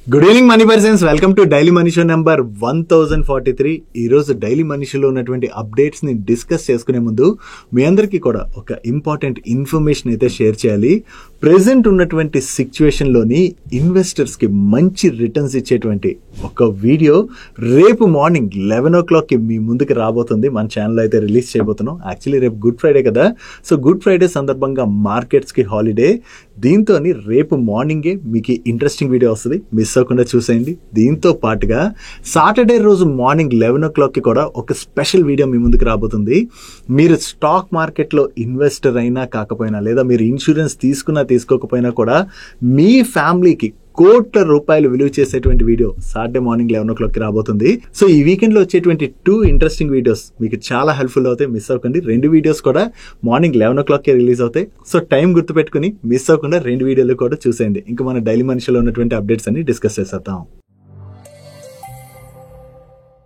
Good evening money persons, welcome to daily money show number 1043. ఈ రోజు daily money షోలో ఉన్నటువంటి అప్డేట్స్ ని డిస్కస్ చేసుకునే ముందు మీ అందరికీ కూడా ఒక ఇంపార్టెంట్ ఇన్ఫర్మేషన్ అయితే షేర్ చేయాలి. ప్రెసెంట్ ఉన్నటువంటి సిచ్యువేషన్ లోని ఇన్వెస్టర్స్ కి మంచి రిటర్న్స్ ఇచ్చేటువంటి ఒక వీడియో రేపు మార్నింగ్ 11 o'clock కి మీ ముందుకు రాబోతుంది. మన ఛానల్ అయితే రిలీజ్ చేయబోతున్నాం. యాక్చువల్లీ రేపు గుడ్ ఫ్రైడే కదా, సో గుడ్ ఫ్రైడే సందర్భంగా మార్కెట్స్ కి హాలిడే. దీంతో రేపు మార్నింగే మీకు ఇంట్రెస్టింగ్ వీడియో వస్తుంది, మిస్ అవ్వకుండా చూసేయండి. దీంతో పాటుగా సాటర్డే రోజు మార్నింగ్ 11 o'clock కి కూడా ఒక స్పెషల్ వీడియో మీ ముందుకు రాబోతుంది. మీరు స్టాక్ మార్కెట్లో ఇన్వెస్టర్ అయినా కాకపోయినా, లేదా మీరు ఇన్సూరెన్స్ తీసుకున్నా తీసుకోకపోయినా కూడా మీ ఫ్యామిలీకి కోట్ల రూపాయలు విలువ చేసేటువంటి వీడియో సాటర్డే మార్నింగ్ 11 o'clock కి రాబోతుంది. సో ఈ వీకెండ్ లో వచ్చేటువంటి 2 ఇంట్రెస్టింగ్ వీడియోస్ మీకు చాలా హెల్ప్ఫుల్ అవుతాయి, మిస్ అవ్వకండి. 2 వీడియోస్ కూడా మార్నింగ్ 11 o'clock కి రిలీజ్ అవుతాయి. సో టైం గుర్తుపెట్టుకుని మిస్ అవ్వకుండా 2 వీడియోలు కూడా చూసేయండి. ఇంకా మన డైలీ మనిషిలో ఉన్నటువంటి అప్డేట్స్ అన్ని డిస్కస్ చేసేద్దాం.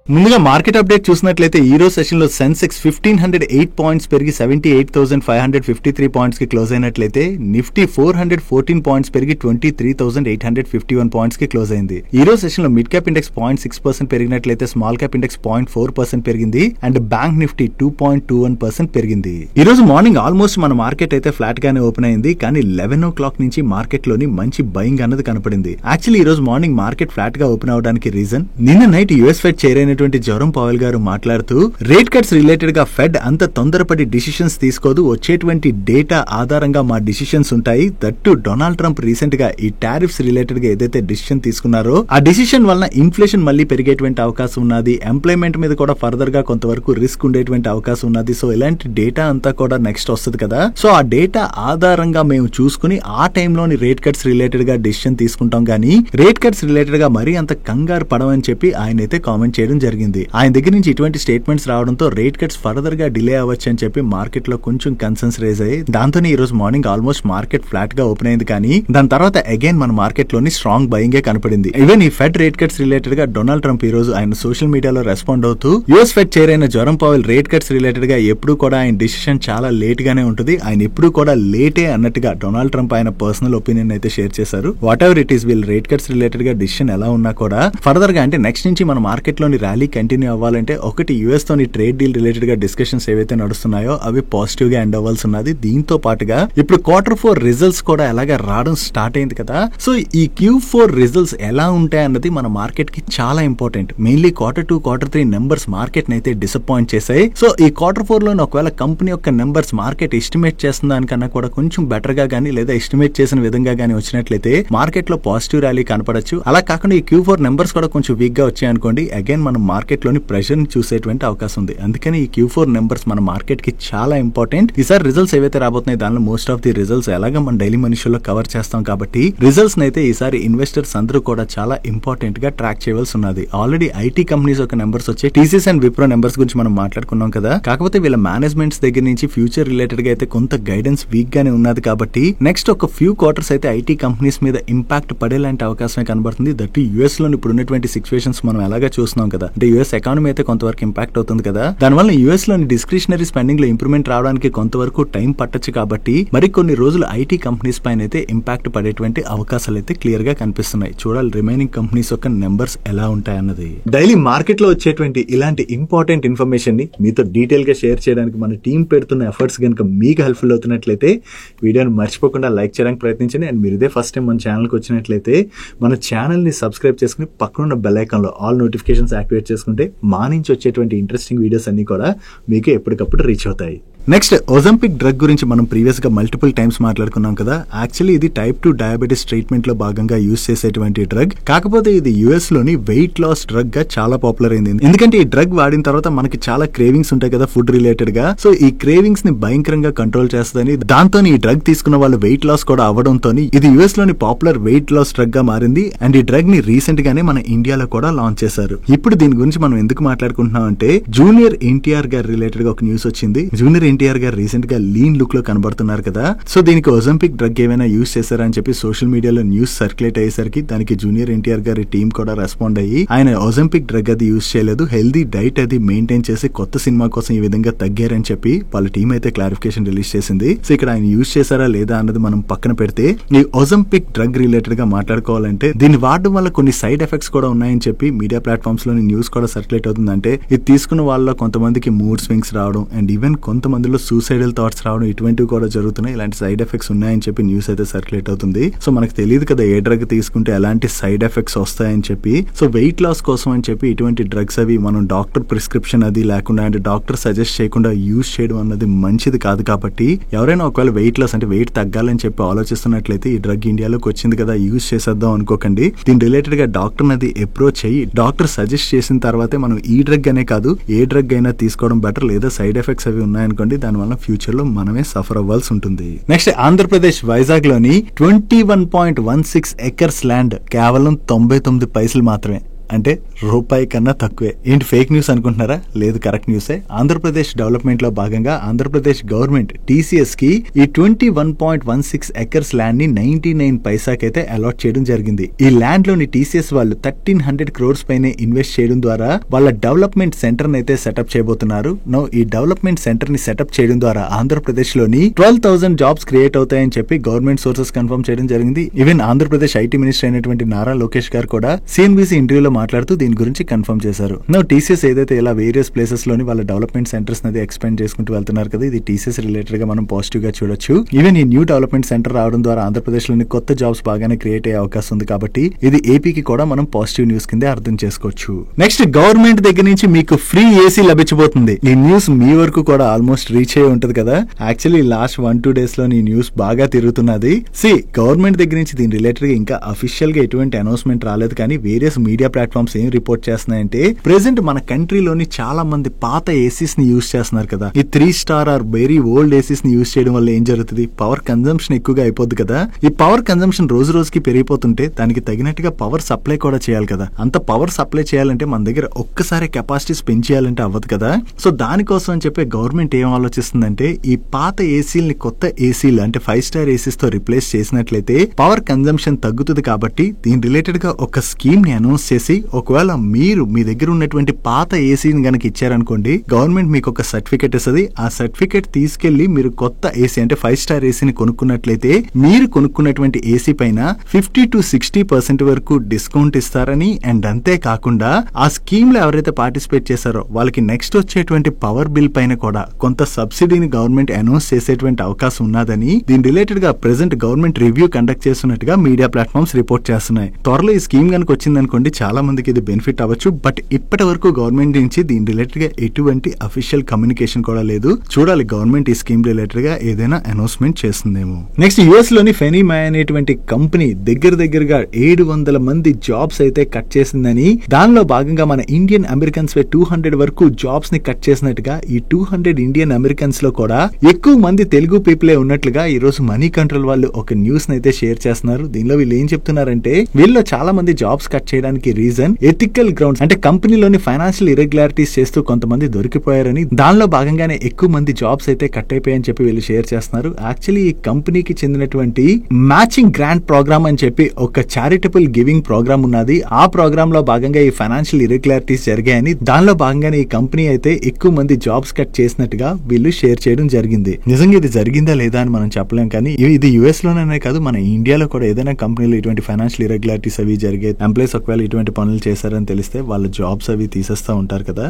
ముందుగా మార్కెట్ అప్డేట్ చూసినట్లయితే ఈ రోజు సెషన్ లో సెన్సెక్స్ 1508 పాయింట్స్ పెరిగి 78,553 పాయింట్స్ కి క్లోజ్ అయినట్లయితే నిఫ్టీ 414 పాయింట్స్ పెరిగి 23,851 పాయింట్స్ కి క్లోజ్ అయింది. ఈ రోజు సెషన్ లో మిడ్ క్యాప్ ఇండెక్స్ 0.6% పెరిగినట్లయితే స్మాల్ క్యాప్ ఇండెక్స్ 0.4% పెరిగింది అండ్ బ్యాంక్ నిఫ్టీ 2.21% పెరిగింది. ఈ రోజు మార్నింగ్ ఆల్మోస్ట్ మన మార్కెట్ అయితే ఫ్లాట్ గానే ఓపెన్ అయింది, కానీ 11 o'clock నుంచి మార్కెట్ లోని మంచి బయింగ్ అన్నది కనపడింది. యాక్చువల్లీ ఈ రోజు మార్నింగ్ మార్కెట్ ఫ్లాట్ గా ఓపెన్ అవడానికి రీజన్ నిన్న night US fed chair Jerome Powell గారు మాట్లాడుతూ రేట్ కట్స్ రిలేటెడ్ గా ఫెడ్ అంత తొందరపడి డిసిషన్స్ తీసుకోదు, వచ్చేటువంటి డేటా ఆధారంగా మా డిసిషన్స్ ఉంటాయి. దట్టు డొనాల్డ్ ట్రంప్ రీసెంట్ గా ఈ టారిఫ్స్ రిలేటెడ్ గా ఏదైతే డిసిషన్ తీసుకున్నారో ఆ డిసిషన్ వలన ఇన్ఫ్లేషన్ మళ్ళీ పెరిగేటువంటి అవకాశం ఉన్నది, ఎంప్లాయ్మెంట్ మీద కూడా ఫర్దర్ గా కొంతవరకు రిస్క్ ఉండేటువంటి అవకాశం ఉన్నది. సో ఇలాంటి డేటా అంతా కూడా నెక్స్ట్ వస్తుంది కదా, సో ఆ డేటా ఆధారంగా మేము చూసుకుని ఆ టైంలోని రేట్ కట్స్ రిలేటెడ్ గా డిసిషన్ తీసుకుంటాం, కానీ రేట్ కట్స్ రిలేటెడ్ గా మరీ అంత కంగారు పడమని చెప్పి ఆయన అయితే కామెంట్ చేయడం జరిగింది. ఆయన దగ్గర నుంచి ఇటువంటి స్టేట్మెంట్స్ రావడంతో రేట్ కట్స్ ఫర్దర్ గా డిలే అవ్వచ్చు అని చెప్పి మార్కెట్ లో కొంచెం కన్సర్న్స్ రేజ్ అయ్యి దాంతోనే ఈ రోజు మార్నింగ్ ఆల్మోస్ట్ మార్కెట్ ఫ్లాట్ గా ఓపెన్ అయింది. కానీ దాని తర్వాత అగైన్ మన మార్కెట్ లోని స్ట్రాంగ్ బయింగ్ కనపడింది. ఈవెన్ ఈ ఫెడ్ రేట్ కట్స్ రిలేటెడ్ గా డొనాల్డ్ ట్రంప్ ఈ రోజు ఆయన సోషల్ మీడియాలో రెస్పాండ్ అవుతూ యుఎస్ ఫెడ్ చైర్ అయిన Jerome Powell rate cuts related గా ఎప్పుడు కూడా ఆయన డిసిషన్ చాలా లేట్ గానే ఉంటుంది, ఆయన ఎప్పుడు కూడా లేటే అన్నట్టుగా డొనాల్డ్ ట్రంప్ ఆయన పర్సనల్ ఒపీనియన్ అయితే షేర్ చేశారు. వాట్ ఎవర్ ఇట్ ఈస్, వీళ్ళు రేట్ కట్స్ రిలేటెడ్ గా డిసిషన్ ఎలా ఉన్నా కూడా ఫర్దర్ గా అంటే నెక్స్ట్ నుంచి మన మార్కెట్ లోని ర్యాలీ కంటిన్యూ అవ్వాలంటే ఒకటి యుఎస్ తోని ట్రేడ్ డీల్ రిలేటెడ్ గా డిస్కషన్స్ ఏవైతే నడుస్తున్నాయో అవి పాజిటివ్ గా ఎండ్ అవ్వాల్సి ఉన్నది. దీంతో పాటుగా ఇప్పుడు Q4 రిజల్ట్స్ కూడా ఎలాగా రావడం స్టార్ట్ అయింది కదా, సో ఈ Q4 రిజల్ట్స్ ఎలా ఉంటాయి అన్నది మన మార్కెట్ కి చాలా important. Mainly Q2, Q3 numbers market ని అయితే డిసప్పాయింట్ చేశాయి. సో ఈ Q4 లో ఒకవేళ కంపెనీ యొక్క నెంబర్స్ మార్కెట్ ఎస్టిమేట్ చేసిన దానికన్నా కూడా కొంచెం బెటర్ గా గానీ లేదా ఎస్టిమేట్ చేసిన విధంగా గానీ వచ్చినట్లయితే మార్కెట్ లో పాజిటివ్ ర్యాలీ కనపడచ్చు. అలా కాకుండా ఈ Q4 నెంబర్స్ కూడా కొంచెం వీక్ గా వచ్చాయనుకోండి, అగైన్ మనం మార్కెట్ లోని ప్రెషర్ ని చూసేటువంటి అవకాశం ఉంది. అందుకని ఈ Q4 నెంబర్స్ మన మార్కెట్ కి చాలా ఇంపార్టెంట్. ఈసారి రిజల్ట్స్ ఏవైతే రాబోతున్నాయి దానిలో మోస్ట్ ఆఫ్ ది రిజల్ట్స్ ఎలాగా మన డైలీ మనీ షోలో కవర్ చేస్తాం కాబట్టి రిజల్ట్స్ అయితే ఈసారి ఇన్వెస్టర్స్ అందరూ కూడా చాలా ఇంపార్టెంట్ గా ట్రాక్ చేయవలసి ఉన్నది. ఆల్రెడీ ఐటీ కంపెనీస్ యొక్క నెంబర్స్ వచ్చాయి, టీసీఎస్ అండ్ విప్రో నెంబర్స్ గురించి మనం మాట్లాడుకున్నాం కదా. కాకపోతే వీళ్ళ మేనేజ్మెంట్స్ దగ్గర నుంచి ఫ్యూచర్ రిలేటెడ్ గా అయితే కొంత గైడెన్స్ వీక్ గానే ఉన్నది కాబట్టి నెక్స్ట్ ఒక ఫ్యూ క్వార్టర్స్ అయితే ఐటీ కంపెనీస్ మీద ఇంపాక్ట్ పడేలాంటి అవకాశమే కనబడుతుంది. దట్ యుఎస్ లో ఇప్పుడు ఉన్నటువంటి సిచ్యువేషన్స్ మనం ఎలాగా చూస్తున్నాం కదా, అంటే యుఎస్ ఎకానమీ అయితే కొంతవరకు ఇంపాక్ట్ అవుతుంది కదా, దానివల్ల యుఎస్ లోని డిస్క్రిషనరీ స్పెండింగ్ లో ఇంప్రూవ్మెంట్ రావడానికి కొంతవరకు టైం పట్టొచ్చు. కాబట్టి మరి కొన్ని రోజులు ఐటీ కంపెనీస్ పైన అయితే ఇంపాక్ట్ పడేటువంటి అవకాశాలు అయితే క్లియర్ గా కనిపిస్తున్నాయి. చూడాలి రిమైనింగ్ కంపెనీస్ యొక్క నెంబర్స్ ఎలా ఉంటాయన్నది. డైలీ మార్కెట్ లో వచ్చేటువంటి ఇలాంటి ఇంపార్టెంట్ ఇన్ఫర్మేషన్ ని మీతో డీటెయిల్ గా షేర్ చేయడానికి మన టీం పెడుతున్న ఎఫర్ట్స్ కనుక మీకు హెల్ప్ఫుల్ అవుతున్నట్లయితే వీడియోని మర్చిపోకుండా లైక్ చేయడానికి ప్రయత్నించండి. అండ్ మీరు ఇదే ఫస్ట్ టైం మన ఛానల్కి వచ్చినట్లయితే మన ఛానల్ ని సబ్స్క్రైబ్ చేసుకుని పక్కనున్న బెల్ ఐకాన్ లో ఆల్ నోటిఫికేషన్స్ యాక్టివేట్ చేసుకుంటే మా నుంచి వచ్చేటువంటి ఇంట్రెస్టింగ్ వీడియోస్ అన్ని కూడా మీకు ఎప్పటికప్పుడు రీచ్ అవుతాయి. నెక్స్ట్ ఒజంపిక్ డ్రగ్ గురించి మనం ప్రీవియస్ గా మల్టిపుల్ టైమ్స్ మాట్లాడుకున్నాం కదా. యాక్చువల్లీ ఇది టైప్ 2 డయాబెటీస్ ట్రీట్మెంట్ లో భాగంగా యూజ్ చేసేటువంటి డ్రగ్. కాకపోతే ఇది యుఎస్ లోని వెయిట్ లాస్ డ్రగ్ గా చాలా పాపులర్ అయింది. ఎందుకంటే ఈ డ్రగ్ వాడిన తర్వాత మనకి చాలా క్రేవింగ్స్ ఉంటాయి కదా ఫుడ్ రిలేటెడ్ గా, సో ఈ క్రేవింగ్స్ ని భయంకరంగా కంట్రోల్ చేస్తుందని దాంతో ఈ డ్రగ్ తీసుకున్న వాళ్ళు వెయిట్ లాస్ కూడా అవడంతో ఇది యుఎస్ లోని పాపులర్ వెయిట్ లాస్ డ్రగ్ గా మారింది. అండ్ ఈ డ్రగ్ ని రీసెంట్ గానే మన ఇండియాలో కూడా లాంచ్ చేశారు. ఇప్పుడు దీని గురించి మనం ఎందుకు మాట్లాడుకుంటున్నాం అంటే జూనియర్ ఎన్టీఆర్ గారి రిలేటెడ్ గా ఒక న్యూస్ వచ్చింది. జూనియర్ ఎన్టీఆర్ గారు రీసెంట్ గా లీన్ లుక్ లో కనబడుతున్నారు కదా. సో దీనికి ఒజంపిక్ డ్రగ్ ఏమైనా యూజ్ చేశారా అని చెప్పి సోషల్ మీడియాలో న్యూస్ సర్క్యులేట్ అయ్యేసరికి దానికి జూనియర్ ఎన్టీఆర్ గారి టీం కూడా రెస్పాండ్ అయ్యి ఆయన ఒజంపిక్ డ్రగ్ అది యూజ్ చేయలేదు, హెల్దీ డైట్ అది మెయింటైన్ చేసి కొత్త సినిమా కోసం ఈ విధంగా తగ్గారని చెప్పి వాళ్ళ టీం అయితే క్లారిఫికేషన్ రిలీజ్ చేసింది. సో ఇక్కడ ఆయన యూజ్ చేశారా లేదా అన్నది మనం పక్కన పెడితే ఈ ఒజంపిక్ డ్రగ్ రిలేటెడ్ గా మాట్లాడుకోవాలంటే దీన్ని వాడడం వల్ల కొన్ని సైడ్ ఎఫెక్ట్స్ కూడా ఉన్నాయని చెప్పి మీడియా ప్లాట్ఫామ్స్ లోని న్యూస్ కూడా సర్క్యులేట్ అవుతుందంటే ఇది తీసుకున్న వాళ్ళలో కొంతమందికి మూడ్ స్వింగ్స్ రావడం అండ్ ఈవెన్ కొంతమందిలో సూసైడల్ థాట్స్ రావడం ఇటువంటివి కూడా జరుగుతున్నాయి. ఇలాంటి సైడ్ ఎఫెక్ట్స్ ఉన్నాయని చెప్పి న్యూస్ అయితే సర్క్యులేట్ అవుతుంది. సో మనకు తెలియదు కదా ఏ డ్రగ్ తీసుకుంటే ఎలాంటి సైడ్ ఎఫెక్ట్స్ వస్తాయని చెప్పి. సో వెయిట్ లాస్ కోసం అని చెప్పి ఇటువంటి డ్రగ్స్ అవి మనం డాక్టర్ ప్రిస్క్రిప్షన్ అది లేకుండా అంటే డాక్టర్ సజెస్ట్ చేయకుండా యూజ్ చేయడం అన్నది మంచిది కాదు. కాబట్టి ఎవరైనా ఒకవేళ వెయిట్ లాస్ అంటే వెయిట్ తగ్గాలని చెప్పి ఆలోచిస్తున్నట్లయితే ఈ డ్రగ్ ఇండియాలోకి వచ్చింది కదా యూజ్ చేసేద్దాం అనుకోకండి. దీని రిలేటెడ్ గా డాక్టర్ అది అప్రోచ్ అయ్యి డాక్టర్ సజెస్ట్ చేసిన తర్వాతే మనం ఈ డ్రగ్ అనే కాదు ఏ డ్రగ్ అయినా తీసుకోవడం బెటర్. లేదా సైడ్ ఎఫెక్ట్స్ అవి ఉన్నాయనుకోండి దానివల్ల ఫ్యూచర్ లో మనమే సఫర్ అవ్వాల్సి ఉంటుంది. నెక్స్ట్ ఆంధ్రప్రదేశ్ వైజాగ్ లోని 21.16 ఎకర్స్ ల్యాండ్ కేవలం 99 పైసలు మాత్రమే, అంటే రూపాయి కన్నా తక్కువే. ఏంటి ఫేక్ న్యూస్ అనుకుంటున్నారా? లేదు, కరెక్ట్ న్యూసే. ఆంధ్రప్రదేశ్ డెవలప్మెంట్ లో భాగంగా ఆంధ్రప్రదేశ్ గవర్నమెంట్ టీసీఎస్ కి ఈ 21.16 ఎకర్స్ ల్యాండ్ ని 99 పైసాకైతే అలాట్ చేయడం జరిగింది. ఈ ల్యాండ్ లోని టీసీఎస్ వాళ్ళు 1300 crores పైన ఇన్వెస్ట్ చేయడం ద్వారా వాళ్ళ డెవలప్మెంట్ సెంటర్ అయితే సెటప్ చేయబోతున్నారు. నో ఈ డెవలప్మెంట్ సెంటర్ ని సెటప్ చేయడం ద్వారా ఆంధ్రప్రదేశ్ లోని 12,000 జాబ్స్ క్రియేట్ అవుతాయని చెప్పి గవర్నమెంట్ సోర్సెస్ కన్ఫర్మ్ చేయడం జరిగింది. ఈవెన్ ఆంధ్రప్రదేశ్ ఐటీ మినిస్టర్ అయినటువంటి నారా లోకేష్ గారు కూడా సిఎన్బిసి ఇంటర్వ్యూలో మాట్లాడుతూ దీని గురించి కన్ఫర్మ్ చేశారు. నో టీసీఎస్ ఏదైతే ఇలా వేరియస్ ప్లేసెస్ లోని వాళ్ళ డెవలప్మెంట్ సెంటర్స్ అనేది ఎక్స్పాండ్ చేసుకుంటూ వెళ్తున్నారు కదా, ఇది టీసీఎస్ రిలేటెడ్ గా మనం పాజిటివ్ గా చూడొచ్చు. ఈవెన్ ఈ న్యూ డెవలప్మెంట్ సెంటర్ రావడం ద్వారా ఆంధ్రప్రదేశ్ లోని కొత్త జాబ్స్ బాగానే క్రియేట్ అయ్యే అవకాశం ఉంది. కాబట్టి ఇది ఏపీకి కూడా మనం పాజిటివ్ న్యూస్ కిందే అర్థం చేసుకోవచ్చు. నెక్స్ట్ గవర్నమెంట్ దగ్గర నుంచి మీకు ఫ్రీ ఏసీ లభించబోతుంది. ఈ న్యూస్ మీ వరకు కూడా ఆల్మోస్ట్ రీచ్ అయ్యి ఉంటది కదా. యాక్చువల్లీ లాస్ట్ 1-2 days లో ఈ న్యూస్ బాగా తిరుగుతున్నది. గవర్నమెంట్ దగ్గర నుంచి దీని రిలేటెడ్ గా ఇంకా అఫీషియల్ గా ఎటువంటి అనౌన్స్మెంట్ రాలేదు, కానీ వేరియస్ మీడియా ప్లాట్ఫామ్స్ ఏం రిపోర్ట్ చేస్తున్నాయంటే ప్రెసెంట్ మన కంట్రీలోని చాలా మంది పాత ఏసీస్ ని యూజ్ చేస్తున్నారు కదా. ఈ 3 star are very old ACs ని యూజ్ చేయడం వల్ల ఏం జరుగుతుంది, పవర్ కన్జంప్షన్ ఎక్కువగా అయిపోద్ది కదా. ఈ పవర్ కన్జంప్షన్ రోజు రోజుకి పెరిగిపోతుంటే దానికి తగినట్టుగా పవర్ సప్లై కూడా చేయాలి కదా. అంత పవర్ సప్లై చేయాలంటే మన దగ్గర ఒక్కసారి కెపాసిటీస్ పెంచేయాలంటే అవ్వదు కదా. సో దానికోసం అని చెప్పి గవర్నమెంట్ ఏం ఆలోచిస్తుందంటే ఈ పాత ఏసీలని కొత్త ఏసీలు అంటే 5 star ఏసీస్ తో రిప్లేస్ చేసినట్లయితే పవర్ కన్జంప్షన్ తగ్గుతుంది. కాబట్టి దీని రిలేటెడ్ గా ఒక స్కీమ్ ని అనౌన్స్ చేసి ఒకవేళ మీరు మీ దగ్గర ఉన్నటువంటి పాత ఏసీని గనక ఇచ్చారనుకోండి గవర్నమెంట్ మీకు ఒక సర్టిఫికేట్ ఇస్తుంది. ఆ సర్టిఫికేట్ తీసుకెళ్లి మీరు కొత్త ఏసీ అంటే 5 star ఏసీని కొనుక్కున్నట్లయితే మీరు కొనుక్కున్నటువంటి ఏసీ పైన 50-60% వరకు డిస్కౌంట్ ఇస్తారని అండ్ అంతే కాకుండా ఆ స్కీమ్ లో ఎవరైతే పార్టిసిపేట్ చేశారో వాళ్ళకి నెక్స్ట్ వచ్చేటువంటి పవర్ బిల్ పైన కూడా కొంత సబ్సిడీని గవర్నమెంట్ అనౌన్స్ చేసేటువంటి అవకాశం ఉన్నదని దీని రిలేటెడ్ గా ప్రెసెంట్ గవర్నమెంట్ రివ్యూ కండక్ట్ చేస్తున్నట్టుగా మీడియా ప్లాట్ఫామ్స్ రిపోర్ట్ చేస్తున్నాయి. త్వరలో ఈ స్కీమ్ కనుక వచ్చిందనుకోండి చాలా మందికి ఇది బెనిఫిట్ అవ్వచ్చు. బట్ ఇప్పటి వరకు గవర్నమెంట్ నుంచి దీని రిలేటెడ్ గా ఎటువంటి అఫీషియల్ కమ్యూనికేషన్ కూడా లేదు. చూడాలి గవర్నమెంట్ ఈ స్కీమ్ రిలేటెడ్ గా ఏదైనా అనౌన్స్మెంట్ చేస్తుందేమో. నెక్స్ట్ యుఎస్ లోని ఫెనీమై అనేటువంటి కంపెనీ దగ్గరగా 700 మంది జాబ్స్ అయితే కట్ చేసిందని, దానిలో భాగంగా మన ఇండియన్ అమెరికన్స్ 200 వరకు జాబ్స్ ని కట్ చేసినట్టుగా ఈ 200 ఇండియన్ అమెరికన్స్ లో కూడా ఎక్కువ మంది తెలుగు పీపులే ఉన్నట్లుగా ఈ రోజు మనీ కంట్రోల్ వాళ్ళు ఒక న్యూస్ అయితే షేర్ చేస్తున్నారు. దీనిలో వీళ్ళు ఏం చెప్తున్నారంటే వీళ్ళు చాలా మంది జాబ్స్ కట్ చేయడానికి రీజన్ ఎథికల్ గ్రౌండ్స్ అంటే కంపెనీలోని ఫైనాన్షియల్ ఇరెగ్యులారిటీస్ చేస్తూ కొంతమంది దొరికిపోయారని, దానిలో భాగంగానే ఎక్కువ మంది జాబ్స్ అయితే కట్ అయిపోయాయని చెప్పి వీళ్ళు షేర్ చేస్తున్నారు. యాక్చువల్లీ ఈ కంపెనీకి చెందినటువంటి మ్యాచింగ్ గ్రాంట్ ప్రోగ్రామ్ అని చెప్పి ఒక చారిటబుల్ గివింగ్ ప్రోగ్రామ్ ఉన్నది. ఆ ప్రోగ్రామ్ లో భాగంగా ఈ ఫైనాన్షియల్ ఇరెగ్యులారిటీస్ జరిగాయని, దానిలో భాగంగానే ఈ కంపెనీ అయితే ఎక్కువ మంది జాబ్స్ కట్ చేసినట్టుగా వీళ్ళు షేర్ చేయడం జరిగింది. నిజంగా ఇది జరిగిందా లేదా అని మనం చెప్పలేం, కానీ ఇది యుఎస్ లోనే కాదు మన ఇండియాలో కూడా ఏదైనా కంపెనీలో ఇటువంటి ఫైనాన్షియల్ ఇరెగ్యులారిటీస్ అవి జరిగే ఎంప్లాయీస్ ఒకవేళ ఇటువంటి పనులు చేశారని తెలిస్తే వాళ్ళ జాబ్స్ అవి తీసేస్తా ఉంటారు కదా.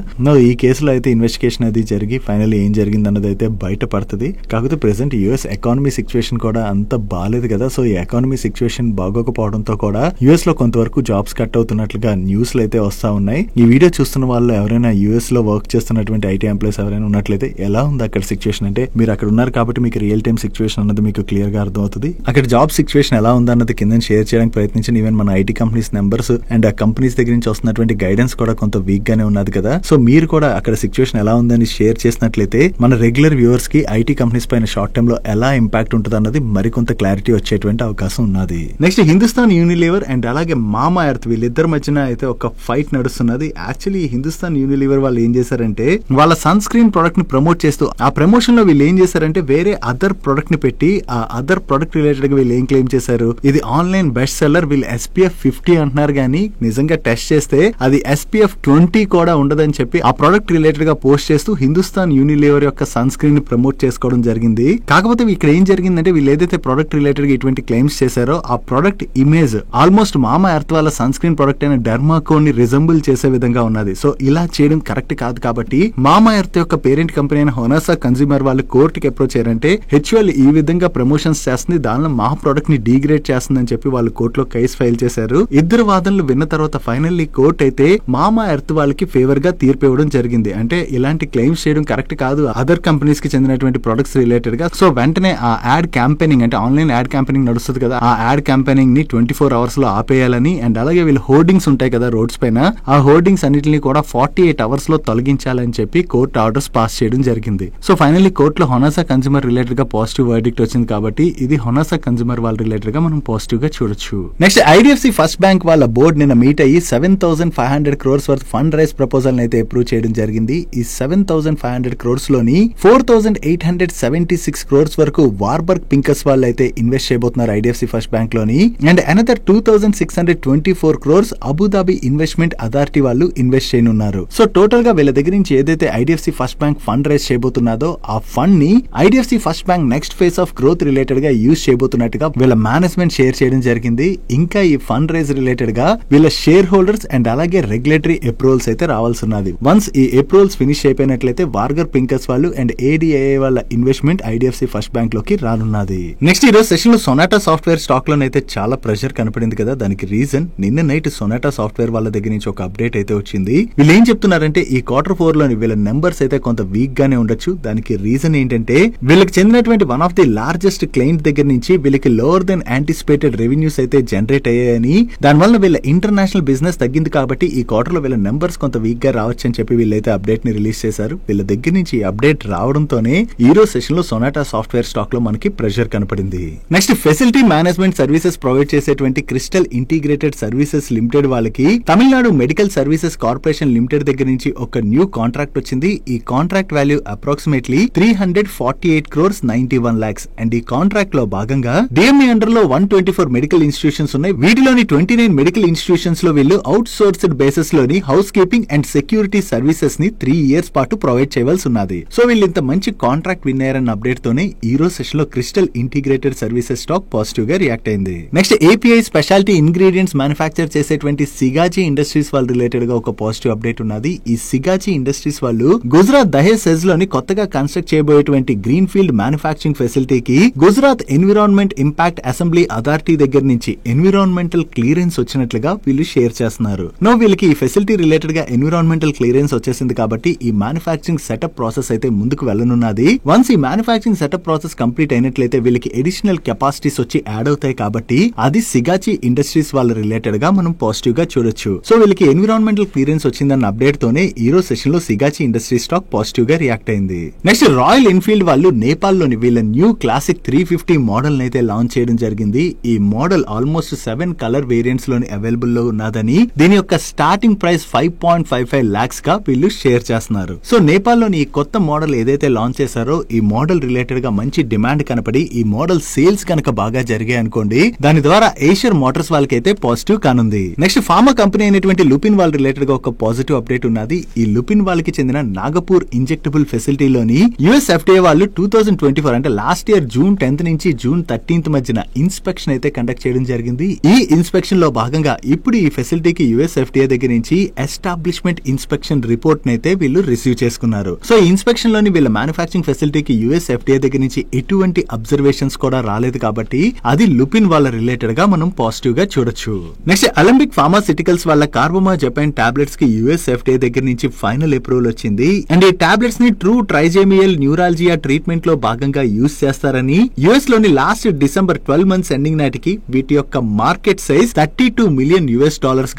ఈ కేసులో అయితే ఇన్వెస్టిగేషన్ అది జరిగి ఫైనల్ ఏం జరిగింది అన్నది అయితే బయటపడుతుంది. కాకపోతే ప్రెసెంట్ యుఎస్ ఎకానమీ సిచ్యువేషన్ కూడా అంత బాలేదు కదా. సో ఈ ఎకానమీ సిచ్యువేషన్ బాగోకపోవడంతో కూడా యుఎస్ లో కొంతవరకు జాబ్స్ కట్ అవుతున్నట్లుగా న్యూస్లు అయితే వస్తా ఉన్నాయి. ఈ వీడియో చూస్తున్న వాళ్ళు ఎవరైనా యుఎస్ లో వర్క్ చేస్తున్నటువంటి ఐటీ ఎంప్లాయీస్ ఎవరైనా ఉన్నట్లయితే ఎలా ఉంది అక్కడ సిచ్యువేషన్ అంటే మీరు అక్కడ ఉన్నారు కాబట్టి మీకు రియల్ టైమ్ సిచ్యువేషన్ అన్నది మీకు క్లియర్ గా అర్థమవుతుంది. అక్కడ జాబ్ సిచ్యువేషన్ ఎలా ఉంది అన్నది కింద షేర్ చేయడానికి ప్రయత్నించండి. ఈవెన్ మన ఐటీ కంపెనీస్ నెంబర్స్ అండ్ ఆ కంపెనీ కంపెనీస్ దగ్గర నుంచి వస్తున్నటువంటి గైడెన్స్ కూడా కొంత వీక్ గానే ఉన్నది కదా. సో మీరు కూడా అక్కడ సిచ్యువేషన్ ఎలా ఉందని షేర్ చేసినట్లయితే మన రెగ్యులర్ వ్యూవర్స్ కి ఐటీ కంపెనీస్ పైన షార్ట్ టైమ్ లో ఎలా ఇంపాక్ట్ ఉంటుంది అన్నది మరికొంత క్లారిటీ వచ్చేటువంటి అవకాశం ఉన్నది. నెక్స్ట్ హిందుస్థాన్ యూనిలివర్ అండ్ అలాగే మామా ఎర్త్ వీళ్ళిద్దరి మధ్యన అయితే ఒక ఫైట్ నడుస్తున్నది. యాక్చువల్లీ హిందుస్థాన్ యూనిలివర్ వాళ్ళు ఏం చేశారంటే వాళ్ళ సన్ స్క్రీన్ ప్రొడక్ట్ ని ప్రమోట్ చేస్తూ ఆ ప్రమోషన్ లో వీళ్ళు ఏం చేశారంటే వేరే అదర్ ప్రొడక్ట్ ని పెట్టి ఆ అదర్ ప్రొడక్ట్ రిలేటెడ్ గా వీళ్ళు ఏం క్లెయిమ్ చేశారు, ఇది ఆన్లైన్ బెస్ట్ సెల్లర్, వీళ్ళు SPF 50 అంటున్నారు కానీ నిజంగా టెస్ట్ చేస్తే అది SPF 20 కూడా ఉండదని చెప్పి ఆ ప్రొడక్ట్ రిలేటెడ్ గా పోస్ట్ చేస్తూ హిందుస్థాన్ యూనిలివర్ యొక్క సన్ స్క్రీన్ ని ప్రమోట్ చేసుకోవడం జరిగింది. కాకపోతే ఇక్కడ ఏం జరిగిందంటే వీళ్ళు ఏదైతే ప్రొడక్ట్ రిలేటెడ్ గా ఇటువంటి క్లెయిమ్స్ చేశారో ఆ ప్రొడక్ట్ ఇమేజ్ ఆల్మోస్ట్ మామా ఎర్త్ వాళ్ళ సన్ స్క్రీన్ ప్రొడక్ట్ అయిన డెర్మాకో ని రిజంబుల్ చేసే విధంగా ఉన్నది. సో ఇలా చేయడం కరెక్ట్ కాదు కాబట్టి మామా ఎర్త్ యొక్క పేరెంట్ కంపెనీ అయిన హొనాసా కన్స్యూమర్ వాళ్ళు కోర్టుకి అప్రోచ్ అయ్యారంటే HUL ఈ విధంగా ప్రమోషన్స్ చేస్తుంది, దానిలో మా ప్రొడక్ట్ ని డిగ్రేడ్ చేస్తుందని చెప్పి వాళ్ళు కోర్టులో కేసు ఫైల్ చేశారు. ఇద్దరు వాదనలు విన్న తర్వాత ఫైనల్లీ కోర్ట్ అయితే మామా ఎర్త్ వాళ్ళకి ఫేవర్ గా తీర్పు ఇవ్వడం జరిగింది. అంటే ఇలాంటి క్లెయిమ్స్ చేయడం కరెక్ట్ కాదు అదర్ కంపెనీస్ కి చెందినటువంటి ప్రొడక్ట్స్ రిలేటెడ్ గా. సో వెంటనే ఆ యాడ్ క్యాంపెయినింగ్ అంటే ఆన్లైన్ యాడ్ క్యాంపెయినింగ్ నడుస్తుంది కదా, ఆ యాడ్ క్యాంపెయినింగ్ ని 24 hours లో ఆపేయాలని అండ్ అలాగే వీళ్ళు హోర్డింగ్స్ ఉంటాయి కదా రోడ్స్ పైన, ఆ హోర్డింగ్స్ అన్నిటిని కూడా 48 hours లో తొలగించాలని చెప్పి కోర్టు ఆర్డర్స్ పాస్ చేయడం జరిగింది. సో ఫైనల్లీ కోర్టులో హొనాసా కన్స్యూమర్ రిలేటెడ్ గా పాజిటివ్ వర్డిక్ట్ వచ్చింది కాబట్టి ఇది హొనాసా కన్స్యూమర్ వాళ్ళ రిలేటెడ్ గా మనం పాజిటివ్ గా చూడొచ్చు. నెక్స్ట్ IDFC ఫస్ట్ బ్యాంక్ వాళ్ళ బోర్డు నిన్న మీట్ అయ్యి 7,500 crores worth fund rise proposal అయితే అప్రూవ్ చేయడం జరిగింది. ఈ 7,500 crores లోని 4,876 crores వరకు వార్బర్గ్ పింకస్ వాళ్ళు అయితే ఇన్వెస్ట్ చేయబోతున్నారు IDFC ఫస్ట్ బ్యాంక్ లోని. And another 2,624 crores Abu Dhabi investment authority వాళ్ళు ఇన్వెస్ట్ చేయనున్నారు. సో టోటల్ గా వీళ్ళ దగ్గర నుంచి ఏదైతే IDFC first bank fund raise చేయబోతున్నదో ఆ ఫండ్ ని IDFC first bank next phase of growth related గా యూజ్ చేయబోతున్నట్టుగా వీళ్ళ మేనేజ్మెంట్ షేర్ చేయడం జరిగింది. ఇంకా ఈ ఫండ్ రైజ్ రిలేటెడ్ గా వీళ్ళ షేర్ హోల్డర్స్ అండ్ అలాగే రెగ్యులేటరీ అప్రూవల్స్ అయితే రావాల్సి ఉన్నది. వన్స్ ఈ అప్రూవల్స్ ఫినిష్ అయిపోయినట్లయితే వార్గర్ పింకస్ వాళ్ళు అండ్ ADIA వాళ్ళ ఇన్వెస్ట్మెంట్ IDFC ఫస్ట్ బ్యాంక్ లోకి రానున్నది. నెక్స్ట్ ఈ రోజు సెషన్ లో సొనాటా సాఫ్ట్వేర్ స్టాక్ లోనైతే చాలా ప్రెషర్ కనపడింది కదా, దానికి రీజన్ నిన్న నైట్ సొనాటా సాఫ్ట్వేర్ వాళ్ళ దగ్గర నుంచి ఒక అప్డేట్ అయితే వచ్చింది. వీళ్ళు ఏం చెప్తున్నారంటే ఈ Q4 లోని వీళ్ళ నెంబర్స్ అయితే కొంత వీక్ గానే ఉండొచ్చు. దానికి రీజన్ ఏంటంటే వీళ్ళకి చెందినటువంటి one of the largest client దగ్గర నుంచి వీళ్ళకి లోవర్ దెన్ యాంటిసిపేటెడ్ రెవెన్యూస్ అయితే జనరేట్ అయ్యాయని, దానివల్ల వీళ్ళ ఇంటర్నేషనల్ బిజినెస్ తగ్గింది కాబట్టి ఈ క్వార్టర్ లో వీళ్ళ నెంబర్స్ కొంత వీక్ గా రావచ్చు అని చెప్పి వీళ్ళైతే అప్డేట్ ని రిలీజ్ చేశారు. వీళ్ళ దగ్గర నుంచి అప్డేట్ రావడంతోనే ఈ రోజు సెషన్ లో సొనాటా సాఫ్ట్వేర్ స్టాక్ లో మనకి ప్రెషర్ కనపడింది. Next facility management services provide చేసేటువంటి క్రిస్టల్ ఇంటిగ్రేటెడ్ సర్వీసెస్ లిమిటెడ్ వాళ్ళకి Tamil Nadu medical services corporation limited దగ్గర నుంచి ఒక న్యూ కాంట్రాక్ట్ వచ్చింది. ఈ contract value approximately 348 crores 91 lakhs and ఈ కాంట్రాక్ట్ లో భాగంగా DME అండర్ లో 124 మెడికల్ ఇన్స్టిట్యూషన్స్ ఉన్నాయి. వీటిలోని 29 మెడికల్ ఇన్స్టిట్యూషన్స్ లో వీళ్ళు అవుట్ సోర్స్డ్ బేసిస్ లోని house keeping and security services ని 3 years పాటు ప్రొవైడ్ చేయవలసి ఉన్నది. సో వీళ్ళు ఇంత మంచి కాంట్రాక్ట్ విన్ అయ్యారన్న అప్డేట్ తోనే ఈ రోజు సెషన్ లో crystal integrated services stock positive గా రియాక్ట్ అయింది. Next API speciality ingredients manufacture చేసేటువంటి సిగాజీ ఇండస్ట్రీస్ వాళ్ళ రిలేటెడ్ గా ఒక పాజిటివ్ అప్డేట్ ఉన్నది. ఈ సిగాజీ ఇండస్ట్రీస్ వాళ్ళు గుజరాత్ దహేజ్ సెజ్ లోని కొత్తగా కన్స్ట్రక్ట్ చేయబోయేటువంటి గ్రీన్ ఫీల్డ్ మ్యానుఫ్యాక్చరింగ్ ఫెసిలిటీకి Gujarat environment impact assembly authority దగ్గర నుంచి ఎన్విరాన్మెంటల్ క్లియరెన్స్ వచ్చినట్లుగా వీళ్ళు షేర్ చేస్తున్నారు. నో వీళ్ళకి ఈ ఫెసిలిటీ రిలేటెడ్ గా ఎన్విరాన్మెంటల్ క్లియరెన్స్ వచ్చేసింది కాబట్టి ఈ మ్యానుఫ్యాక్చరింగ్ సెటప్ ప్రాసెస్ అయితే ముందుకు వెళ్ళనున్నది. వన్స్ ఈ మ్యానుఫ్యాక్చరింగ్ సెటప్ ప్రాసెస్ కంప్లీట్ అయినట్లయితే వీళ్ళకి అడిషనల్ కెపాసిటీస్ వచ్చి యాడ్ అవుతాయి కాబట్టి అది సిగాచి ఇండస్ట్రీస్ వాళ్ళ రిలేటెడ్ గా మనం పాజిటివ్ గా చూడొచ్చు. సో వీళ్ళకి ఎన్విరాన్మెంటల్ క్లియరెన్స్ వచ్చిందన్న అప్డేట్ తోనే ఈ రోజు సెషన్ లో సిగాచి ఇండస్ట్రీ స్టాక్ పాజిటివ్ గా రియాక్ట్ అయింది. నెక్స్ట్ రాయల్ ఎన్ఫీల్డ్ వాళ్ళు నేపాల్ లోని వీళ్ళ న్యూ క్లాసిక్ 350 మోడల్ అయితే లాంచ్ చేయడం జరిగింది. ఈ మోడల్ ఆల్మోస్ట్ 7 కలర్ వేరియంట్స్ లోని అవైలబుల్ లో ఉన్నదని, దీని యొక్క స్టార్టింగ్ ప్రైస్ 5.55 lakhs గా వీళ్ళు షేర్ చేస్తున్నారు. సో నేపాల్ లోని ఈ కొత్త మోడల్ ఏదైతే లాంచ్ చేశారో ఈ మోడల్ రిలేటెడ్ గా మంచి డిమాండ్ కనపడి ఈ మోడల్ సేల్స్ కనుక బాగా జరిగాయి అనుకోండి, దాని ద్వారా ఏషియర్ మోటార్స్ వాళ్ళకైతే పాజిటివ్ కానుంది. నెక్స్ట్ ఫార్మా కంపెనీ అయినటువంటి లుపిన్ వాళ్ళ రిలేటెడ్ గా ఒక పాజిటివ్ అప్డేట్ ఉన్నది. ఈ లుపిన్ వాళ్ళకి చెందిన నాగపూర్ ఇంజెక్టబుల్ ఫెసిలిటీలోని US FDA వాళ్ళు 2024 అంటే లాస్ట్ ఇయర్ June 10th నుంచి June 13th మధ్యన ఇన్స్పెక్షన్ అయితే కండక్ట్ చేయడం జరిగింది. ఈ ఇన్స్పెక్షన్ లో భాగంగా ఇప్పుడు ఈ ఫెసిలిటీకి US FDA దగ్గర నుంచి ఎస్టాబ్లిష్మెంట్ ఇన్స్పెక్షన్ రిపోర్ట్ అయితే వీళ్ళు రిసీవ్ చేసుకున్నారు. సో ఈ ఇన్స్పెక్షన్ లోని వీళ్ళ మ్యానుఫ్యాక్చరింగ్ ఫెసిలిటీకి US FDA దగ్గర నుంచి ఎటువంటి అబ్జర్వేషన్స్ కూడా రాలేదు కాబట్టి అది లుపిన్ వాళ్ళ రిలేటెడ్ గా మనం పాజిటివ్ గా చూడొచ్చు. నెక్స్ట్ అలంబిక్ ఫార్మాసిటికల్స్ వాళ్ళ కార్బోమా జపాన్ టాబ్లెట్స్ కి US FDA దగ్గర నుంచి ఫైనల్ అప్రూవల్ వచ్చింది. అండ్ ఈ టాబ్లెట్స్ ని ట్రూ ట్రైజేమియల్ న్యూరాలజియా ట్రీట్మెంట్ లో భాగంగా యూజ్ చేస్తారని US లోని లాస్ట్ December 12 months ఎండింగ్ నాటికి వీటి యొక్క మార్కెట్ సైజ్ $32 million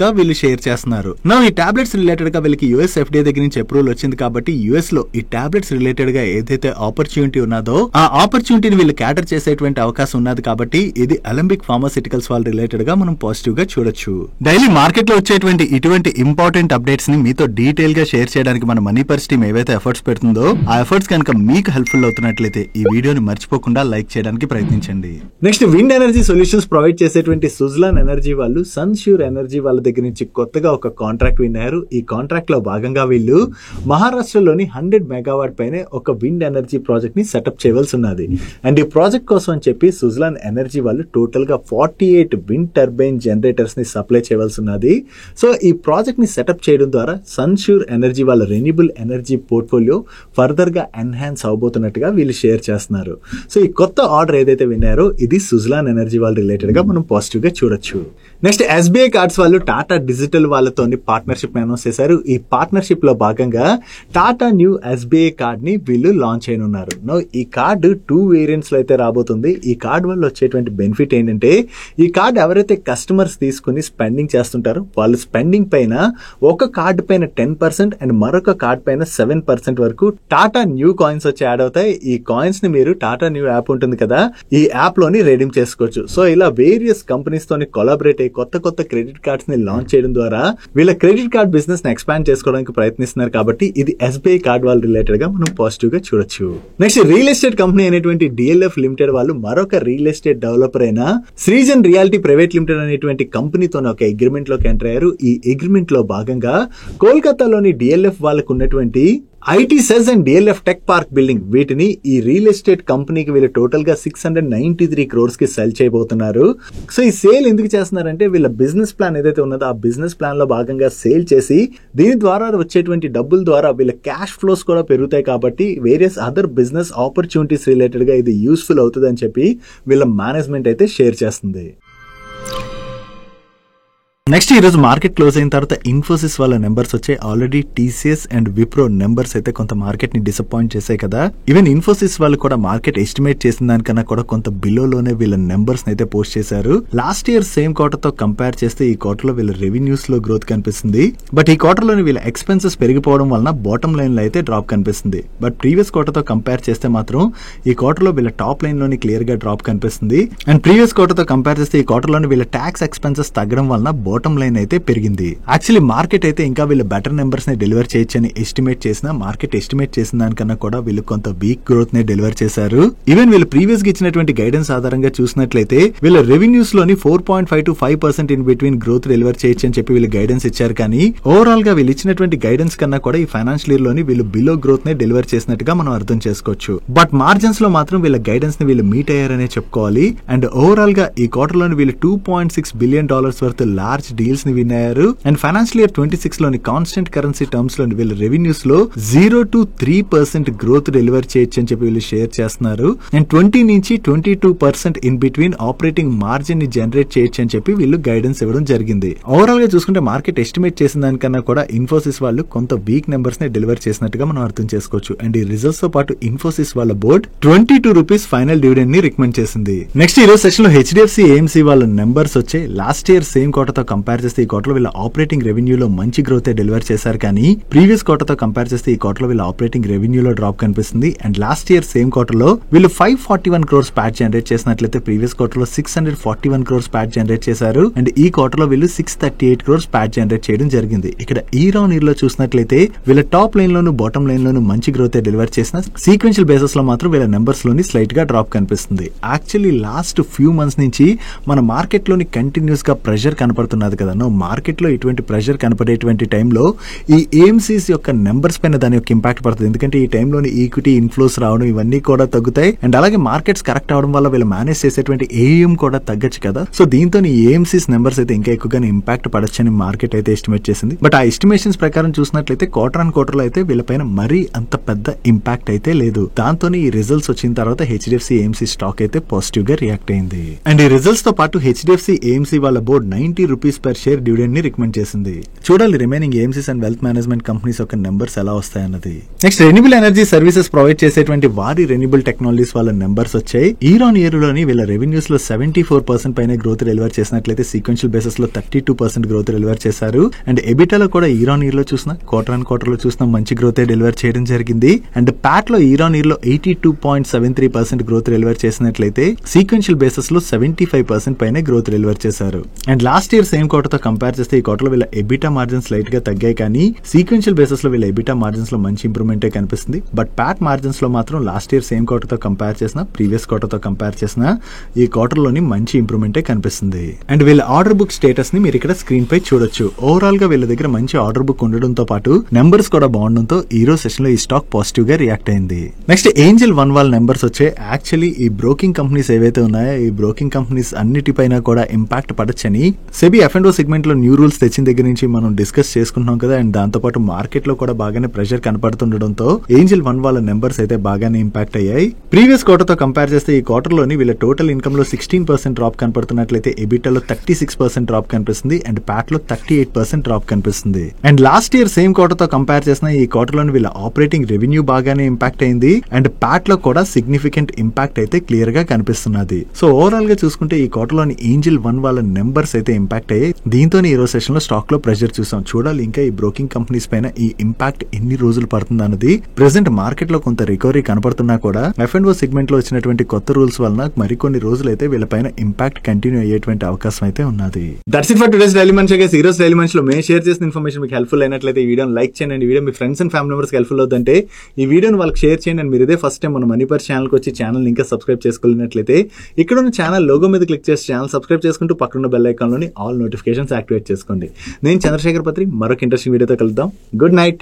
గా వీళ్ళు షేర్ చేస్తున్నారు. నా ఈ టాబ్లెట్స్ రిలేటెడ్ గా వీళ్ళకి యూఎస్ ఎఫ్డీఏ దగ్గర నుంచి అప్రూవల్ వచ్చింది కాబట్టి యూఎస్ లో ఈ టాబ్లెట్స్ రిలేటెడ్ గా ఏదైతే ఆపర్చునిటీ ఉన్నదో ఆ ఆపర్చునిటీని వీళ్ళు క్యాటర్ చేసేటువంటి అవకాశం ఉన్నది కాబట్టి ఇది అలెంబిక్ ఫార్మాసిటికల్స్ వాళ్ళ రిలేటెడ్ గా మనం పాజిటివ్ గా చూడొచ్చు. డైలీ మార్కెట్ లో వచ్చేటువంటి ఇటువంటి ఇంపార్టెంట్ అప్డేట్స్ ని మీతో డీటెయిల్ గా షేర్ చేయడానికి మన మనీ పర్స్ టీమ్ ఏవైతే ఎఫర్ట్స్ పెడుతుందో ఆ ఎఫర్ట్స్ కనుక మీకు హెల్ప్ఫుల్ అవుతున్నట్లయితే ఈ వీడియోని మర్చిపోకుండా లైక్ చేయడానికి ప్రయత్నించండి. Next wind energy solutions provide చేసేటువంటి సుజ్లాన్ ఎనర్జీ వాళ్ళు సన్ష్యూర్ ఎనర్జీ వాళ్ళ దగ్గర నుంచి కొత్తగా ఒక కాంట్రాక్ట్ విన్నారు. ఈ కాంట్రాక్ట్ లో భాగంగా వీళ్ళు మహారాష్ట్రలోని 100 మెగావాట్ పైనే ఒక విండ్ ఎనర్జీ ప్రాజెక్ట్ ని సెటప్ చేయవలసి ఉన్నది. అండ్ ఈ ప్రాజెక్ట్ కోసం అని చెప్పి సుజ్లాన్ ఎనర్జీ వాళ్ళు టోటల్ గా 48 విండ్ టర్బైన్ జనరేటర్స్ ని సప్లై చేయవలసి ఉన్నది. సో ఈ ప్రాజెక్ట్ ని సెటప్ చేయడం ద్వారా సన్ష్యూర్ ఎనర్జీ వాళ్ళ రెన్యూబుల్ ఎనర్జీ పోర్ట్ఫోలియో ఫర్దర్ గా ఎన్హాన్స్ అవబోతున్నట్టుగా వీళ్ళు షేర్ చేస్తున్నారు. సో ఈ కొత్త ఆర్డర్ ఏదైతే విన్నారో ఇది సుజ్లాన్ ఎనర్జీ వాళ్ళ రిలేటెడ్ గా మనం పాజిటివ్ గా చూడొచ్చు. నెక్స్ట్ ఎస్బీఐ కార్డ్స్ వాళ్ళు టాటా డిజిటల్ వాళ్ళతో పార్ట్నర్షిప్ అనౌన్స్ చేశారు. ఈ పార్ట్నర్షిప్ లో భాగంగా టాటా న్యూ ఎస్బీఐ కార్డ్ ని వీళ్ళు లాంచ్ అయినున్నారు. ఈ కార్డు 2 వేరియంట్స్ లో అయితే రాబోతుంది. ఈ కార్డు వల్ల వచ్చేటువంటి బెనిఫిట్ ఏంటంటే ఈ కార్డు ఎవరైతే కస్టమర్స్ తీసుకుని స్పెండింగ్ చేస్తుంటారో వాళ్ళు స్పెండింగ్ పైన ఒక కార్డు పైన 10% అండ్ మరొక కార్డు పైన 7% వరకు టాటా న్యూ కాయిన్స్ వచ్చి యాడ్ అవుతాయి. ఈ కాయిన్స్ ని మీరు టాటా న్యూ యాప్ ఉంటుంది కదా ఈ యాప్ లోని రెడీమ్ చేసుకోవచ్చు. సో ఇలా వేరియస్ కంపెనీస్ తోని కొలాబరేట్ అయ్యి కొత్త క్రెడిట్ కార్డ్స్ ని లాంచ్ చేయడం ద్వారా వీళ్ళ క్రెడిట్ కార్డ్ బిజినెస్ ని ఎక్స్పాండ్ చేసుకోవడానికి ప్రయత్నిస్తున్నారు కాబట్టి ఇది ఎస్బీఐ కార్డ్ వాళ్ళ రిలేటెడ్ గా మనం పాజిటివ్ గా చూడొచ్చు. నెక్స్ట్ రియల్ ఎస్టేట్ కంపెనీ అయినటువంటి డిఎల్ఎఫ్ లిమిటెడ్ వాళ్ళు మరొక రియల్ ఎస్టేట్ డెవలపర్ అయిన శ్రీజన్ రియాలిటీ ప్రైవేట్ లిమిటెడ్ అనేటువంటి కంపెనీతో ఒక అగ్రిమెంట్ లోకి ఎంటర్ అయ్యారు. ఈ అగ్రిమెంట్ లో భాగంగా కోల్కతాలోని డిఎల్ఎఫ్ వాళ్ళకు ఉన్నటువంటి IT SEZ and DLF tech park building వీటిని ఈ రియల్ ఎస్టేట్ కంపెనీకి వీళ్ళు టోటల్ గా 693 crores కి సెల్ చేయబోతున్నారు. సో ఈ సేల్ ఎందుకు చేస్తున్నారంటే వీళ్ళ బిజినెస్ ప్లాన్ ఏదైతే ఉన్నదో ఆ బిజినెస్ ప్లాన్ లో భాగంగా సేల్ చేసి దీని ద్వారా వచ్చేటువంటి డబ్బుల ద్వారా వీళ్ళ క్యాష్ ఫ్లోస్ కూడా పెరుగుతాయి కాబట్టి various other business opportunities related గా ఇది యూస్ఫుల్ అవుతుంది అని చెప్పి వీళ్ళ మేనేజ్మెంట్ అయితే షేర్ చేస్తుంది. నెక్స్ట్ ఈ రోజు మార్కెట్ క్లోజ్ అయిన తర్వాత ఇన్ఫోసిస్ వాళ్ళ నెంబర్స్ వచ్చాయి. Already TCS and Wipro numbers అయితే కొంత మార్కెట్ ని డిసప్పాయింట్ చేశాయి కదా. ఈవెన్ ఇన్ఫోసిస్ వాళ్ళు కూడా మార్కెట్ ఎస్టిమేట్ చేసిన దానికన్నా కూడా కొంత బిలోలోనే వీళ్ళ నెంబర్స్ అయితే పోస్ట్ చేశారు. లాస్ట్ ఇయర్ సేమ్ క్వార్టర్ తో కంపేర్ చేస్తే ఈ క్వార్టర్ లో వీళ్ళ రెవెన్యూస్ లో గ్రోత్ కనిపిస్తుంది. బట్ ఈ క్వార్టర్ లోని వీళ్ళ ఎక్స్పెన్సెస్ పెరిగిపోవడం వలన బాటమ్ లైన్ లో అయితే డ్రాప్ కనిపిస్తుంది. బట్ ప్రీవియస్ క్వార్టర్ తో కంపేర్ చేస్తే మాత్రం ఈ క్వార్టర్ లో వీళ్ళ టాప్ లైన్ లోని క్లియర్ గా డ్రాప్ కనిపిస్తుంది. అండ్ ప్రీవియస్ క్వార్టర్ తో కంపేర్ చేస్తే ఈ క్వార్టర్ లోని వీళ్ళ ట్యాక్స్ ఎక్స్పెన్సెస్ తగ్గడం వలన బాటమ్ లైన్ అయితే పెరిగింది. యాక్చువల్లీ మార్కెట్ అయితే ఇంకా వీళ్ళు బెటర్ నెంబర్స్ ని డెలివర్ చేయొచ్చని ఎస్టిమేట్ చేసిన మార్కెట్ ఎస్టిమేట్ చేసిన దానికన్నా కూడా వీళ్ళు కొంత వీక్ గ్రోత్ ని డెలివర్ చేశారు. ఈవెన్ వీళ్ళు ప్రీవియస్ గా ఇచ్చినటువంటి గైడెన్స్ ఆధారంగా చూసినట్లయితే వీళ్ళ రెవెన్యూస్ లోని 4.5 to 5% in between growth deliver చేయొచ్చు అని చెప్పి వీళ్ళు గైడెన్స్ ఇచ్చారు. కానీ ఓవరాల్ గా వీళ్ళు ఇచ్చినటువంటి గైడెన్స్ కన్నా కూడా ఈ ఫైనాన్షియల్ ఇయర్ లోని వీళ్ళు బిలో గ్రోత్ ని డెలివర్ చేసినట్టుగా మనం అర్థం చేసుకోవచ్చు. బట్ మార్జిన్స్ లో మాత్రం వీళ్ళ గైడెన్స్ ని వీళ్ళు మీట్ అయ్యారనే చెప్పుకోవాలి. అండ్ ఓవరాల్ గా ఈ క్వార్టర్ లోని వీళ్ళు $2.6 billion వర్త్ లార్జ్ డీల్స్ ని విన్ అయ్యారు. అండ్ ఫైనాన్షియల్ ఇయర్ 26 లోని కాన్స్టెంట్ కరెన్సీ టర్మ్స్ లోని వీళ్ళ రెవెన్యూస్ లో 0 to 3% గ్రోత్ డెలివర్ చేయొచ్చు అని చెప్పి వీళ్ళు షేర్ చేస్తున్నారు. అండ్ 20 నుంచి 22% ఇన్ బిట్వీన్ ఆపరేటింగ్ మార్జిన్ ని జనరేట్ చేయొచ్చు అని చెప్పి వీళ్ళు గైడెన్స్ ఇవ్వడం జరిగింది. ఓవరాల్ గా చూసుకుంటే మార్కెట్ ఎస్టిమేట్ చేసిన దానికన్నా కూడా ఇన్ఫోసిస్ వాళ్ళు కొంత వీక్ నెంబర్స్ ని డెలివర్ చేసినట్టుగా మనం అర్థం చేసుకోవచ్చు. అండ్ ఈ రిజల్ట్స్ తో పాటు ఇన్ఫోసిస్ వాళ్ళ బోర్డ్ ₹22 ఫైనల్ డివిడెండ్ ని రికమెండ్ చేసింది. నెక్స్ట్ ఈ రోజు సెషన్ లో హెచ్డిఎఫ్సి ఏఎంసీ వాళ్ళ నెంబర్స్ వచ్చాయి. లాస్ట్ ఇయర్ సేమ్ క్వార్టర్ తో కంపేర్ చేస్తే ఈ క్వార్టర్ లో వీళ్ళ ఆపరేటింగ్ రెవెన్యూలో మంచి గ్రోత్ డెలివర్ చేశారు. కానీ ప్రీవియస్ క్వార్టర్ తో కంపేర్ చేస్తే ఈ క్వార్టర్ లో వీళ్ళ ఆపరేటింగ్ రెవెన్యూలో డ్రాప్ కనిపిస్తుంది. And last year same quarter లో వీళ్ళు 541 crores ప్యాట్ జనరేట్ చేసినట్లయితే ప్రీవియస్ క్వార్టర్ లో 641 crores ప్యాట్ జనరేట్ చేశారు. అండ్ ఈ క్వార్టర్ లో వీళ్ళు 638 crores ప్యాట్ జనరేట్ చేయడం జరిగింది. ఇక్కడ ఇయర్ ఆన్ ఇయర్ లో చూసినట్లయితే వీళ్ళ టాప్ లైన్ లోను బాటమ్ లైన్ లోను మంచి గ్రోత్ డెలివర్ చేసిన సీక్వెన్షియల్ బేసిస్ లో మాత్రం వీళ్ళ నెంబర్స్ లోని స్లైట్ గా డ్రాప్ కనిపిస్తుంది. యాక్చువల్లీ లాస్ట్ ఫ్యూ మంత్స్ నుంచి మన మార్కెట్ లోని కంటిన్యూస్ గా ప్రెషర్ కనపడుతున్నది కదా. మార్కెట్ లో ఇటువంటి ప్రెషర్ కనపడేటువంటి టైంలో ఈ ఏఎంసీస్ యొక్క నెంబర్స్ పైన దాని యొక్క ఇంపాక్ట్ పడుతుంది. ఎందుకంటే ఈ టైంలోని ఈక్విటీ ఇన్ఫ్లోస్ రావడం ఇవన్నీ కూడా తగ్గుతాయి. అండ్ అలాగే మార్కెట్స్ కరెక్ట్ అవడం వల్ల వీళ్ళు మేనేజ్ చేసేటువంటి ఏఎం కూడా తగ్గచ్చు కదా. సో దీంతో ఈ ఏఎంసీస్ నెంబర్స్ అయితే ఇంకా ఎక్కువగా ఇంపాక్ట్ పడొచ్చని మార్కెట్ అయితే ఎస్టిమేట్ చేసింది. బట్ ఆ ఎస్టిమేషన్స్ ప్రకారం చూసినట్లయితే క్వార్టర్ ఆన్ క్వార్టర్ లో అయితే వీళ్ళపైన మరీ అంత పెద్ద ఇంపాక్ట్ అయితే లేదు. దాంతో ఈ రిజల్ట్స్ వచ్చిన తర్వాత హెచ్డిఎఫ్సి ఏఎంసీ స్టాక్ అయితే పాజిటివ్ గా రియాక్ట్ అయింది. అండ్ ఈ రిజల్ట్స్ తో పాటు హెచ్డిఎఫ్సి ఏఎంసీ వాళ్ళ board ₹90 rupees per share dividend ని రికమెండ్ చేసింది. చూడాలి remaining AMCs and wealth management companies యొక్క నెంబర్స్ ఎలా వస్తాయన్నది. Next renewable energy services provide చేసేటువంటి వారి రెన్యూబుల్ టెక్నాలజీస్ వాళ్ళ నెంబర్స్ వచ్చాయి. ఇయర్ ఆన్ ఇయర్ లోని వీళ్ళ రెవెన్యూస్ లో 74% పైన గ్రోత్ డెలివర్ చేసినట్లయితే సీక్వెన్షియల్ బేసిస్ లో 32% గ్రోత్ డెలివర్ చేశారు. అండ్ ఎబిటాలో కూడా ఇయర్ ఆన్ ఇయర్ లో చూసినా క్వార్టర్ ఆన్ క్వార్టర్ లో చూసినా మంచి గ్రోత్ డెలివర్ చేయడం జరిగింది. అండ్ ప్యాట్ లో ఇయర్ ఆన్ ఇయర్ లో 82.73% గ్రోత్ డెలివర్ చేసినట్లయితే సీక్వెన్షియల్ బేసిస్ లో 75% పైన గ్రోత్ డెలివర్ చేశారు. And last year same quarter తో కంపేర్ చేస్తే ఈ క్వార్టర్ లో వీళ్ళ ఎబిటా మార్జిన్స్ లైట్ గా తగ్గాయి, కానీ సీక్వెన్షియల్ బేసిస్ లో వీళ్ళ ఎబిటా మార్జిన్స్ లో మంచి ఇంప్రూవ్మెంట్ కనిపిస్తుంది. బట్ ప్యాట్ మార్జిన్స్ లో మాత్రం లాస్ట్ ఇయర్ సేమ్ క్వార్టర్ తో కంపేర్ చేసిన ప్రీవియస్ క్వార్టర్ తో కంపేర్ చేసిన ఈ క్వార్టర్ లోని మంచి ఇంప్రూవ్మెంట్ కనిపిస్తుంది. అండ్ వీళ్ళ ఆర్డర్ బుక్ స్టేటస్ ని మీరు ఇక్కడ స్క్రీన్ పై చూడొచ్చు. ఓవరాల్ గా వీళ్ళ దగ్గర మంచి ఆర్డర్ బుక్ ఉండడంతో పాటు నెంబర్స్ కూడా బాగుండడంతో ఈ రోజు సెషన్ లో ఈ స్టాక్ పాజిటివ్ గా రియాక్ట్ అయింది. నెక్స్ట్ ఏంజల్ వన్ వాళ్ళ నెంబర్స్ వచ్చాయి. యాక్చువల్లీ ఈ బ్రోకింగ్ కంపెనీస్ ఏవైతే ఉన్నాయో ఈ బ్రోకింగ్ కంపెనీస్ అన్నిటిపైన కూడా ఇంపాక్ట్ పడొచ్చని సెబీ F&O సెగ్మెంట్ లో న్యూ రూల్స్ తెచ్చిన దగ్గర నుంచి మనం డిస్కస్ చేసుకుంటున్నాం కదా. అండ్ దాంతో పాటు మార్కెట్ లో కూడా బాగానే ప్రెషర్ కనపడుతుండడంతో ఏంజల్ వన్ వాళ్ళ నెంబర్స్ అయితే బాగానే ఇంపాక్ట్ అయ్యాయి. ప్రీవియస్ క్వార్టర్ తో కంపేర్ చేస్తే ఈ క్వార్టర్ లోని వీళ్ళ టోటల్ ఇన్కమ్ లో 16% డ్రాప్ కనపడుతున్నట్లయితే ఎబిటాలో 36% డ్రాప్ కనిపిస్తుంది. అండ్ ప్యాట్ లో 38% డ్రాప్ కనిపిస్తుంది. And last year same quarter తో కంపేర్ చేసిన ఈ క్వార్టర్ లోని వీళ్ళ ఆపరేటింగ్ రెవెన్యూ బాగానే ఇంపాక్ట్ అయింది. అండ్ ప్యాట్ లో కూడా సిగ్నిఫికెంట్ ఇంపాక్ట్ అయితే క్లియర్ గా కనిపిస్తున్నది. సో ఓవరాల్ గా చూసుకుంటే ఈ క్వార్టర్ లోని ఏంజల్ వన్ వాళ్ళ నెంబర్స్ అయితే ఇంపాక్ట్ అయ్యాయి. దీంతో ఈ రోజు సెషన్ లో స్టాక్ లో ప్రెషర్ చూసాం. చూడాలి ఇంకా ఈ బ్రోకింగ్ కంపెనీస్ పైన ఈ ఇంపాక్ట్ ఎన్ని రోజులు పడుతుంది అన్నది. ప్రెసెంట్ మార్కెట్ లో కొంత రికవరీ కనపడుతున్నా కూడా F&O సెగ్మెంట్ లో వచ్చినటువంటి కొత్త రూల్స్ వలన మరికొన్ని రోజులు అయితే వీళ్ళపైన ఇంపాక్ట్ కంటిన్యూ అయ్యేటువంటి అవకాశం అయితే ఉన్నది. That's it for today's daily munch. ఈ రోజు డైలీ మంచ్ లో మేము షేర్ చేసిన ఇన్ఫర్మేషన్ మీకు హెల్ప్ఫుల్ అయినట్లయితే ఈ వీడియోని లైక్ చేయండి. ఈ video me friends and family members helpful అవుతుంటే ఈ వీడియోని వాళ్ళకి షేర్ చేయండి. అండ్ మీరు ఇదే ఫస్ట్ టైం మన మనీ పర్ ఛానల్ కి వచ్చి ఛానల్ ఇంకా సబ్స్క్రైబ్ చేసుకోలేనట్లయితే ఇక్కడ ఉన్న ఛానల్ లోగో మీద క్లిక్ చేసి ఛానల్ సబ్స్క్రైబ్ చేసుకుంటూ పక్కన బెల్ ఐకాన్ లోని ఆల్ నోటిఫికేషన్స్ యాక్టివేట్ చేసుకోండి. నేను చంద్రశేఖర్ పత్రి మరొక ఇంట్రెస్టింగ్ వీడియోతో కలుద్దాం. Good night.